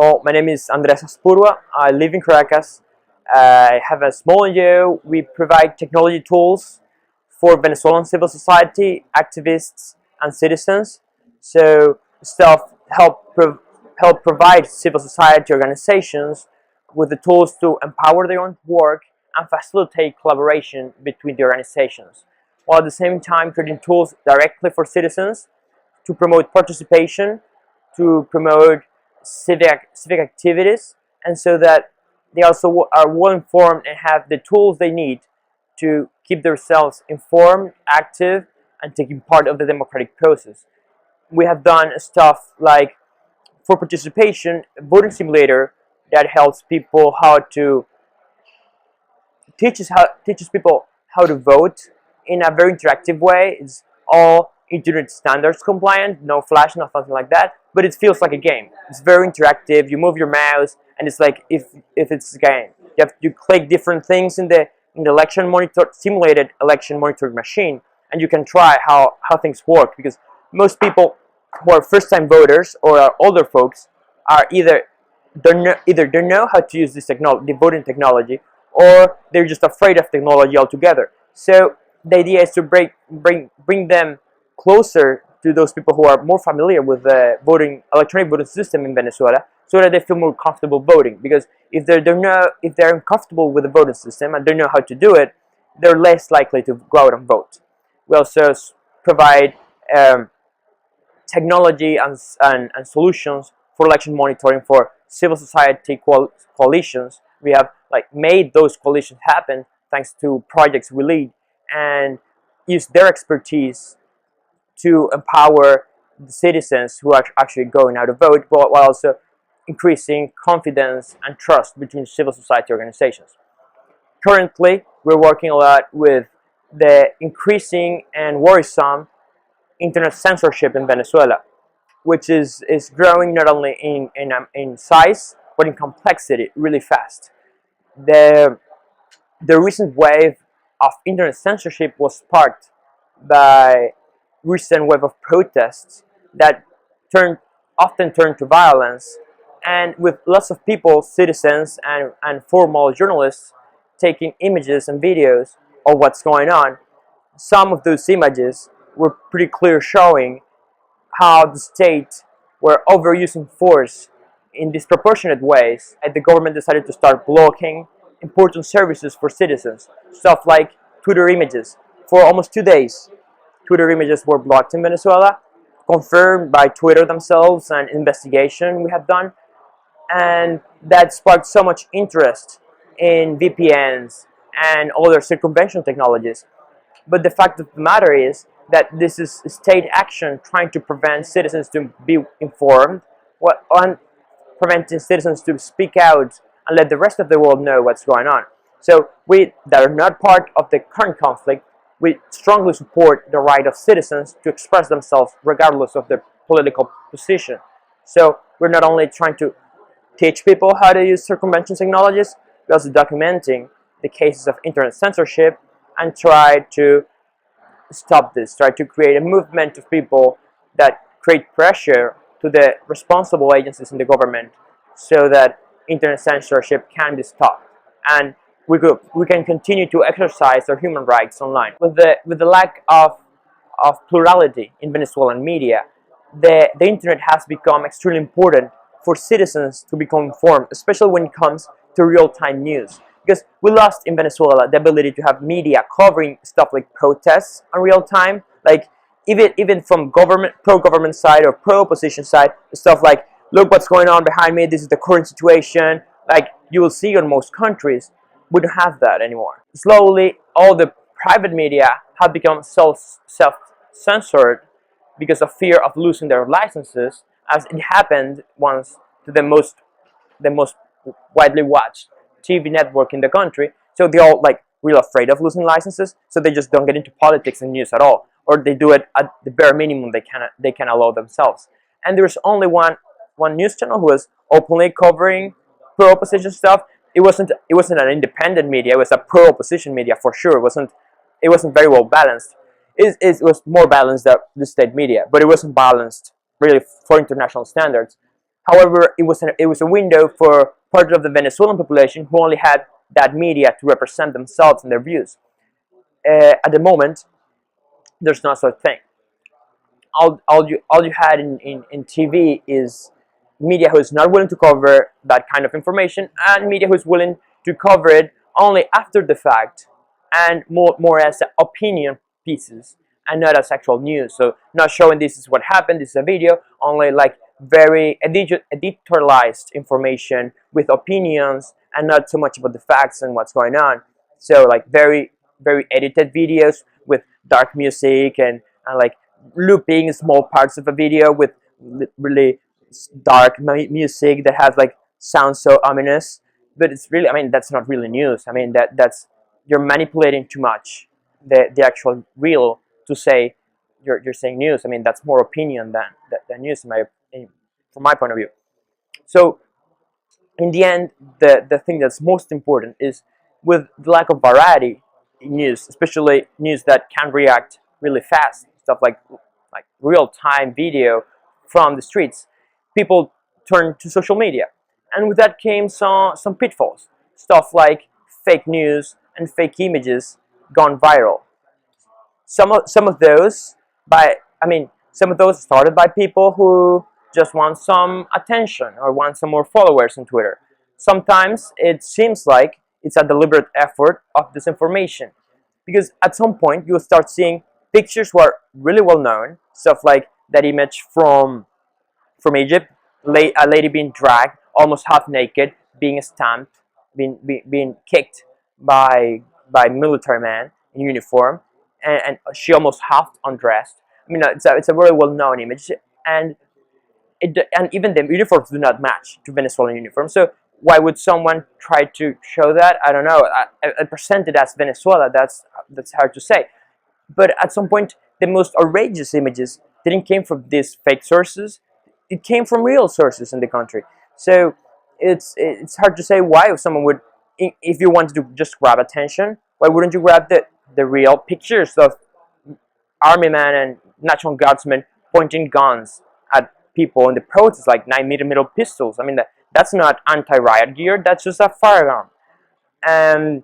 Well, my name is Azpu rua. I live in Caracas. I have a small NGO. We provide technology tools for Venezuelan civil society, activists, and citizens. So stuff help provide civil society organizations with the tools to empower their own work and facilitate collaboration between the organizations, while at the same time creating tools directly for citizens to promote participation, to promote civic activities, and so that they also are well informed and have the tools they need to keep themselves informed, active, and taking part of the democratic process. We have done stuff like, for participation, a voting simulator that helps people how to teaches people how to vote in a very interactive way. It's all internet standards compliant, no flash, nothing like that, but it feels like a game. It's very interactive. You move your mouse, and it's like if it's a game. You click different things in the election monitor simulated election monitoring machine, and you can try how things work, because most people who are first-time voters or are older folks are either don't know how to use this technology, the voting technology, or they're just afraid of technology altogether. So the idea is to bring them closer to those people who are more familiar with the electronic voting system in Venezuela, so that they feel more comfortable voting. Because if they're uncomfortable with the voting system and don't know how to do it, they're less likely to go out and vote. We also provide technology and solutions for election monitoring for civil society coalitions. We have made those coalitions happen thanks to projects we lead, and use their expertise to empower the citizens who are actually going out to vote, while also increasing confidence and trust between civil society organizations. Currently, we're working a lot with the increasing and worrisome internet censorship in Venezuela, which is growing not only in size but in complexity really fast. The recent wave of internet censorship was sparked by recent wave of protests that often turn to violence, and with lots of people, citizens and formal journalists, taking images and videos of what's going on. Some of those images were pretty clear, showing how the state were overusing force in disproportionate ways, and the government decided to start blocking important services for citizens. Stuff like Twitter images. For almost 2 days, Twitter images were blocked in Venezuela, confirmed by Twitter themselves and investigation we have done. And that sparked so much interest in VPNs and other circumvention technologies. But the fact of the matter is that this is state action trying to prevent citizens to be informed, and preventing citizens to speak out and let the rest of the world know what's going on. So we that are not part of the current conflict, we strongly support the right of citizens to express themselves regardless of their political position. So we're not only trying to teach people how to use circumvention technologies, we're also documenting the cases of internet censorship and try to stop this, try to create a movement of people that create pressure to the responsible agencies in the government so that internet censorship can be stopped, and we can continue to exercise our human rights online. With the lack of plurality in Venezuelan media, the internet has become extremely important for citizens to become informed, especially when it comes to real-time news. Because we lost in Venezuela the ability to have media covering stuff like protests in real time, like even from pro-government side or pro-opposition side, stuff like, look what's going on behind me, this is the current situation, like you will see in most countries. We don't have that anymore. Slowly, all the private media have become self-censored because of fear of losing their licenses, as it happened once to the most widely watched TV network in the country. So they're all real afraid of losing licenses, so they just don't get into politics and news at all, or they do it at the bare minimum they can allow themselves. And there's only one news channel who was openly covering pro-opposition stuff. It wasn't an independent media. It was a pro-opposition media for sure. It wasn't very well balanced. It was more balanced than the state media, but it wasn't balanced really for international standards. However, it was a window for part of the Venezuelan population who only had that media to represent themselves and their views. At the moment, there's no such thing. All you had in TV is media who is not willing to cover that kind of information, and media who is willing to cover it only after the fact, and more as opinion pieces and not as actual news. So not showing this is what happened, this is a video, only like very editorialized information with opinions and not so much about the facts and what's going on. So like very edited videos with dark music and like looping small parts of a video with really dark music that has like sounds so ominous. But it's really, I mean, that's not really news. I mean, that's you're manipulating too much the actual real to say you're saying news. I mean, that's more opinion than news from my point of view. So in the end, the thing that's most important is with the lack of variety in news, especially news that can react really fast, stuff like real-time video from the streets, people turn to social media. And with that came some pitfalls, stuff like fake news and fake images gone viral. Some of those some of those started by people who just want some attention or want some more followers on Twitter. Sometimes it seems like it's a deliberate effort of disinformation, because at some point you'll start seeing pictures who are really well known, stuff like that image from Egypt, a lady being dragged almost half naked, being stamped, being kicked by military man in uniform, and she almost half undressed. I mean, it's a very well known image, and and even the uniforms do not match to Venezuelan uniforms. So why would someone try to show that? I don't know. I present it as Venezuela. That's hard to say. But at some point, the most outrageous images didn't came from these fake sources. It came from real sources in the country. So it's hard to say why someone would, if you wanted to just grab attention, why wouldn't you grab the real pictures of army men and national guardsmen pointing guns at people in the protests, like 9mm pistols? I mean, that's not anti-riot gear. That's just a firearm. And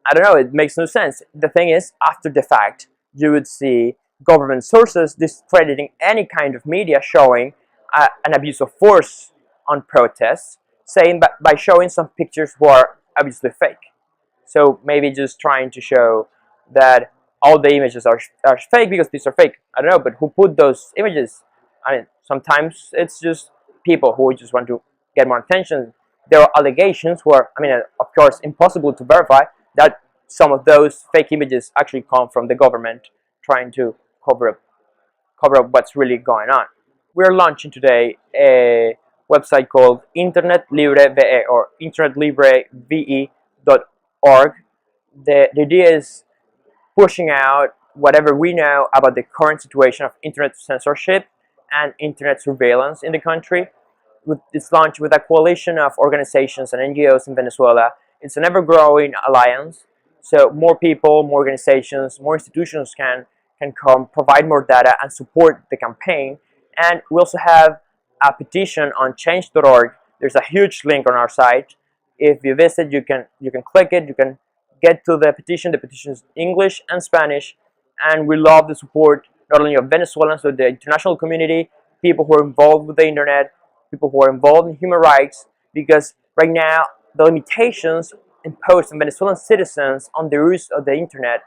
I don't know, it makes no sense. The thing is, after the fact, you would see government sources discrediting any kind of media showing an abuse of force on protests, saying by showing some pictures who are obviously fake. So maybe just trying to show that all the images are fake because these are fake. I don't know, but who put those images? I mean, sometimes it's just people who just want to get more attention. There are allegations who are, I mean, of course, impossible to verify, that some of those fake images actually come from the government trying to cover up what's really going on. We're launching today a website called Internet Libre VE, or internetlibreve.org. The idea is pushing out whatever we know about the current situation of internet censorship and internet surveillance in the country. With this launch with a coalition of organizations and NGOs in Venezuela, it's an ever-growing alliance. So more people, more organizations, more institutions can come, provide more data, and support the campaign. And we also have a petition on change.org. There's a huge link on our site. If you visit, you can click it. You can get to the petition. The petition is English and Spanish, and we love the support not only of Venezuelans but the international community, people who are involved with the internet, people who are involved in human rights, because right now the limitations imposed on Venezuelan citizens on the use of the internet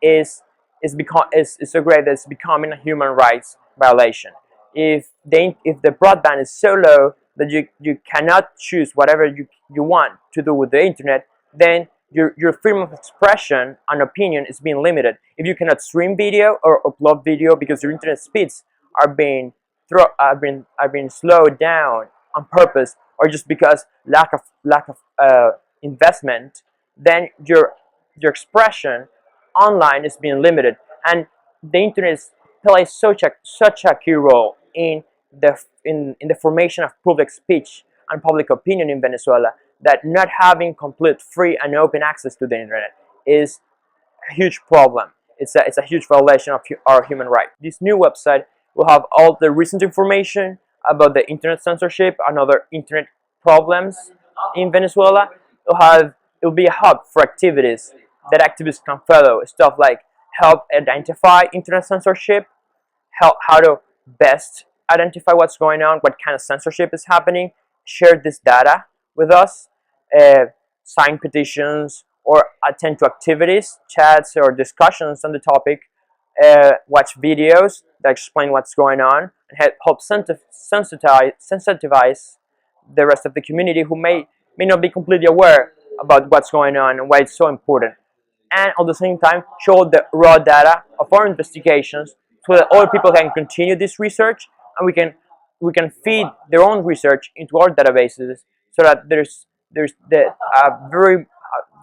is so great that it's becoming a human rights violation. If the broadband is so low that you cannot choose whatever you want to do with the internet, then your freedom of expression and opinion is being limited. If you cannot stream video or upload video because your internet speeds are being slowed down on purpose, or just because lack of investment, then your expression online is being limited. And the internet plays such a key role in the formation of public speech and public opinion in Venezuela, that not having complete, free, and open access to the internet is a huge problem. It's a huge violation of our human rights. This new website will have all the recent information, about the internet censorship and other internet problems in Venezuela. It'll be a hub for activities that activists can follow, stuff like help identify internet censorship, how to best identify what's going on, what kind of censorship is happening, share this data with us, uh, sign petitions, or attend to activities, chats, or discussions on the topic, watch videos that explain what's going on, and help sensitize the rest of the community who may not be completely aware about what's going on and why it's so important. And at the same time, show the raw data of our investigations so that other people can continue this research, and we can feed their own research into our databases so that there's the very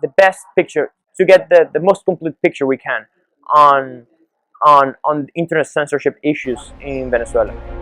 the best picture, to get the most complete picture we can on internet censorship issues in Venezuela.